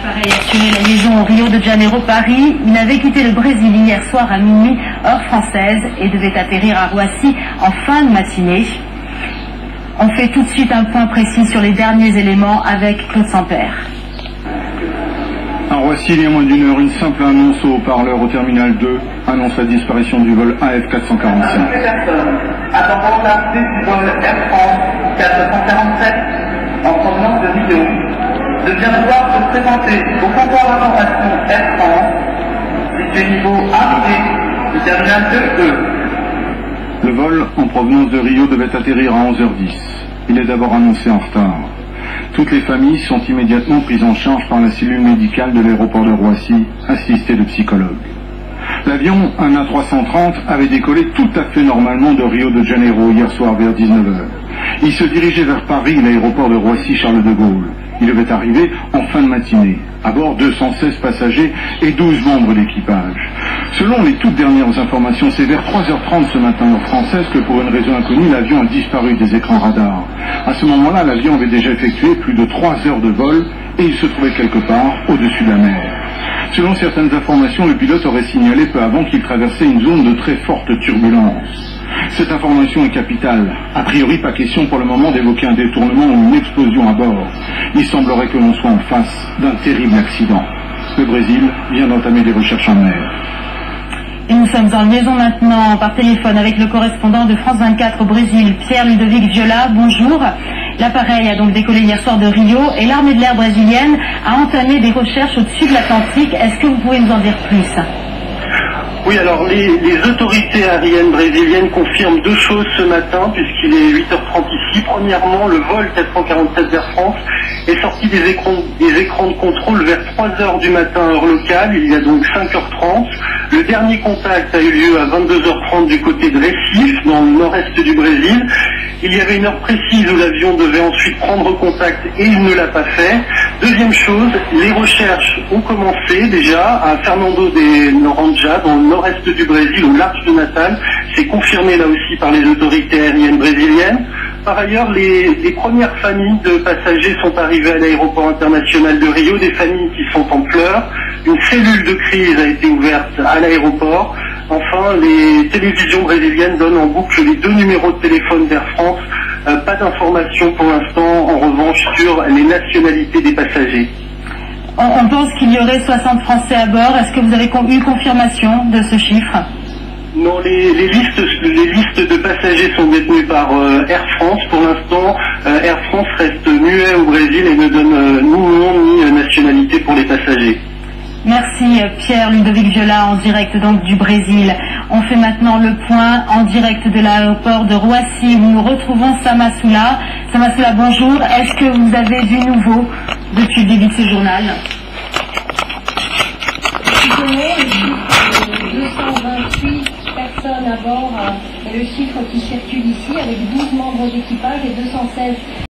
L'appareil assurait la liaison au Rio de Janeiro-Paris. Il avait quitté le Brésil hier soir à minuit, heure française, et devait atterrir à Roissy en fin de matinée. On fait tout de suite un point précis sur les derniers éléments avec Claude Sampère. À Roissy, il y a moins d'une heure, une simple annonce au haut-parleur au terminal 2 annonce la disparition du vol AF 445. Attendant l'arrivée du vol Air France 447 en provenance de Rio, devient devoir se présenter au comptoir d'information Air France, situé niveau arrivée du terminal 2E. Le vol en provenance de Rio devait atterrir à 11h10. Il est d'abord annoncé en retard. Toutes les familles sont immédiatement prises en charge par la cellule médicale de l'aéroport de Roissy, assistée de psychologues. L'avion, un A330, avait décollé tout à fait normalement de Rio de Janeiro hier soir vers 19h. Il se dirigeait vers Paris, l'aéroport de Roissy-Charles de Gaulle. Il devait arriver en fin de matinée. À bord, 216 passagers et 12 membres d'équipage. Selon les toutes dernières informations, c'est vers 3h30 ce matin, heure française, que pour une raison inconnue, l'avion a disparu des écrans radars. À ce moment-là, l'avion avait déjà effectué plus de 3 heures de vol et il se trouvait quelque part au-dessus de la mer. Selon certaines informations, le pilote aurait signalé peu avant qu'il traversait une zone de très forte turbulence. Cette information est capitale. A priori, pas question pour le moment d'évoquer un détournement ou une explosion à bord. Il semblerait que l'on soit en face d'un terrible accident. Le Brésil vient d'entamer des recherches en mer. Et nous sommes en liaison maintenant par téléphone avec le correspondant de France 24 au Brésil, Pierre-Ludovic Viola. Bonjour. L'appareil a donc décollé hier soir de Rio et l'armée de l'air brésilienne a entamé des recherches au-dessus de l'Atlantique. Est-ce que vous pouvez nous en dire plus ? Oui, alors les autorités aériennes brésiliennes confirment deux choses ce matin, puisqu'il est 8h30 ici. Premièrement, le vol 447 d'Air France est sorti des écrans de contrôle vers 3h du matin heure locale, il y a donc 5h30. Le dernier contact a eu lieu à 22h30 du côté de Recife, dans le nord-est du Brésil. Il y avait une heure précise où l'avion devait ensuite prendre contact et il ne l'a pas fait. Deuxième chose, les recherches ont commencé déjà à Fernando de Noronha, dans le nord-est du Brésil, au large de Natal. C'est confirmé là aussi par les autorités aériennes brésiliennes. Par ailleurs, les premières familles de passagers sont arrivées à l'aéroport international de Rio, des familles qui sont en pleurs. Une cellule de crise a été ouverte à l'aéroport. Enfin, les télévisions brésiliennes donnent en boucle les deux numéros de téléphone d'Air France. Pas d'informations pour l'instant, en revanche, sur les nationalités des passagers. On pense qu'il y aurait 60 Français à bord. Est-ce que vous avez eu confirmation de ce chiffre ? Non, les listes de passagers sont détenues par Air France. Pour l'instant, Air France reste muet au Brésil et ne donne ni nom ni nationalité pour les passagers. Merci Pierre-Ludovic Viola en direct donc du Brésil. On fait maintenant le point en direct de l'aéroport de Roissy où nous retrouvons Samassoula. Samassoula, bonjour. Est-ce que vous avez du nouveau depuis le début de ce journal ? Le chiffre 228 personnes à bord est le chiffre qui circule ici avec 12 membres d'équipage et 216